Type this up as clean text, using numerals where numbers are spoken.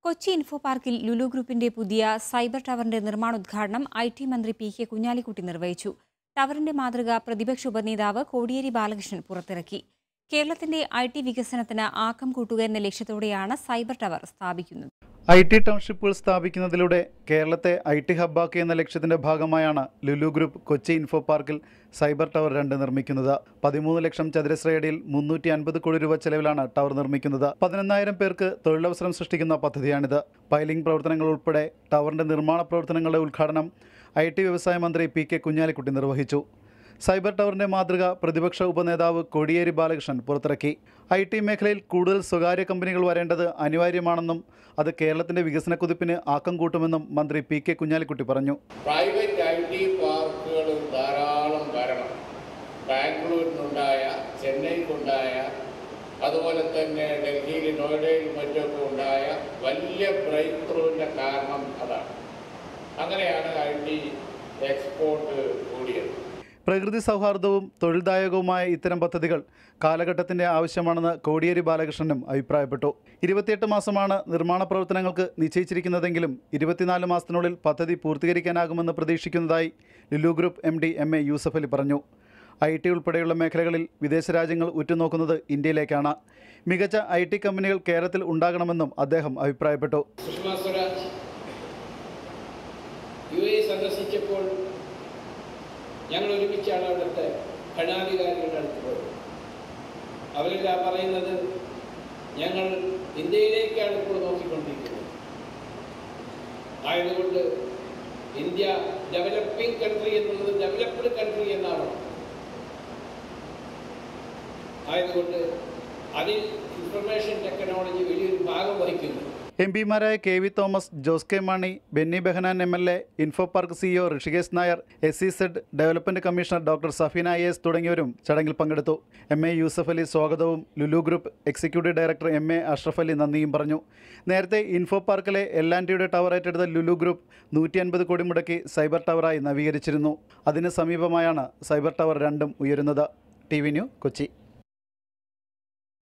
Kochi info പാർക്കിൽ ലുലു ഗ്രൂപ്പിന്റെ പുതിയ സൈബർ ടവറിന്റെ നിർമ്മാണോദ്ഘാടനം ഐ.ടി. മന്ത്രി പി.കെ. കുഞ്ഞാലിക്കുട്ടി നിർവഹിച്ചു. ടവറിന്റെ മാതൃക പ്രതിപക്ഷ ഉപനേതാവ് കോടിയേരി ബാലകൃഷ്ണൻ പുറത്തിറക്കി. കേരളത്തിന്റെ ഐ.ടി. വികസനത്തിന് ആക്കം കൂട്ടുക എന്ന ലക്ഷ്യത്തോടെയാണ് സൈബർ ടവർ സ്ഥാപിക്കുന്നത്. ഐ.ടി. ടൗൺഷിപ്പുകൾ സ്ഥാപിക്കുന്നതിലൂടെ കേരളത്തെ ഐ.ടി. ഹബ്ബാക്കുക എന്ന ലക്ഷ്യത്തിന്റെ ഭാഗമായാണ് ലുലു ഗ്രൂപ്പ് കൊച്ചി ഇൻഫോ പാർക്കിൽ സൈബർ ടവർ 2 നിർമ്മിക്കുന്നത്. 13 ലക്ഷം ചതുരശ്രയടിയിൽ 350 കോടി രൂപ ചെലവിലാണ് ടവർ നിർമ്മിക്കുന്നത്. 11,000 പേർക്ക് തൊഴിലവസരം സൃഷ്ടിക്കുന്ന പദ്ധതിയാണിത്. പൈലിംഗ് പ്രവർത്തനങ്ങൾ ഉൾപ്പെടെ ടവറിന്റെ നിർമ്മാണ പ്രവർത്തനങ്ങളുടെ ഉദ്ഘാടനം ഐ.ടി. വ്യവസായ മന്ത്രി പി.കെ. കുഞ്ഞാലിക്കുട്ടി നിർവഹിച്ചു. സൈബർ ടവറിന്റെ മാതൃക പ്രതിപക്ഷ ഉപനേതാവ് കോടിയേരി ബാലകൃഷ്ണൻ പുറത്തിറക്കി. ഐ.ടി. മേഖലയിൽ കൂടുതൽ സ്വകാര്യ കമ്പനികൾ വരേണ്ടത് അനിവാര്യമാണെന്നും അത് കേരളത്തിന്റെ വികസന കുതിപ്പിന് ആക്കം കൂട്ടുമെന്നും മന്ത്രി പി.കെ. കുഞ്ഞാലിക്കുട്ടി പറഞ്ഞു. Private IT. പാർക്കുകൾ ധാരാളം വരണം. ബാംഗ്ലൂരിനുണ്ടായ, ചെന്നൈക്കുണ്ടായ, അതുപോലെ തന്നെ ഡൽഹിയിൽ, നോയിഡയിലും മറ്റൊക്കെ ഉണ്ടായ വലിയ ബ്രേക്ക് ത്രൂവിൻ്റെ കാരണം അതാണ്. അങ്ങനെയാണ് ഐ.ടി. എക്സ്പോർട്ട് കൂടിയത്. പ്രകൃതി സൗഹാർദ്ദവും തൊഴിൽദായകവുമായ ഇത്തരം പദ്ധതികൾ കാലഘട്ടത്തിന്റെ ആവശ്യമാണെന്ന് കോടിയേരി ബാലകൃഷ്ണനും അഭിപ്രായപ്പെട്ടു. 28 മാസമാണ് നിർമ്മാണ പ്രവർത്തനങ്ങൾക്ക് നിശ്ചയിച്ചിരിക്കുന്നതെങ്കിലും 24 മാസത്തിനുള്ളിൽ പദ്ധതി പൂർത്തീകരിക്കാനാകുമെന്ന് പ്രതീക്ഷിക്കുന്നതായി ലുലു ഗ്രൂപ്പ് എം.ഡി. എം.എ. യൂസഫ് അലി പറഞ്ഞു. ഐ.ടി. ഉൾപ്പെടെയുള്ള മേഖലകളിൽ വിദേശ രാജ്യങ്ങൾ ഉറ്റുനോക്കുന്നത് ഇന്ത്യയിലേക്കാണ്. മികച്ച ഐ.ടി. കമ്പനികൾ കേരളത്തിൽ ഉണ്ടാകണമെന്നും അദ്ദേഹം അഭിപ്രായപ്പെട്ടു. സന്ദർശിച്ചപ്പോൾ ഞങ്ങൾ ഒരുമിച്ചാണ് അവിടുത്തെ ഭരണാധികാരികളുടെ അടുത്ത് പോയത്. അവരെല്ലാം പറയുന്നത് ഞങ്ങൾ ഇന്ത്യയിലേക്കാണ് ഇപ്പോൾ നോക്കിക്കൊണ്ടിരിക്കുന്നത്. ആയതുകൊണ്ട് ഇന്ത്യ ഡെവലപ്പിംഗ് കൺട്രി എന്നുള്ളത് ഡെവലപ്ഡ് കൺട്രി എന്നാണ്. ആയതുകൊണ്ട് അതിൽ ഇൻഫർമേഷൻ ടെക്നോളജി വലിയൊരു ഭാഗം വഹിക്കുന്നു. എം.പിമാരായ K V. Thomas, Jose K Mani, Benny Behanan MLA, info park CEO Rishikesh Nair, SEZ development commissioner doctor Safeena IAS തുടങ്ങിയവരും ചടങ്ങിൽ പങ്കെടുത്തു. എം.എ. യൂസഫ് അലി സ്വാഗതവും Lulu group executive director M A. Ashraf Ali നന്ദിയും പറഞ്ഞു. നേരത്തെ ഇൻഫോ പാർക്കിലെ L&Tയുടെ ടവർ ഏറ്റെടുത്ത ലുലു ഗ്രൂപ്പ് 150 കോടി മുടക്കി സൈബർ ടവറായി നവീകരിച്ചിരുന്നു. അതിന് സമീപമായാണ് സൈബർ ടവർ 2 ഉയരുന്നത്. TV news, Kochi.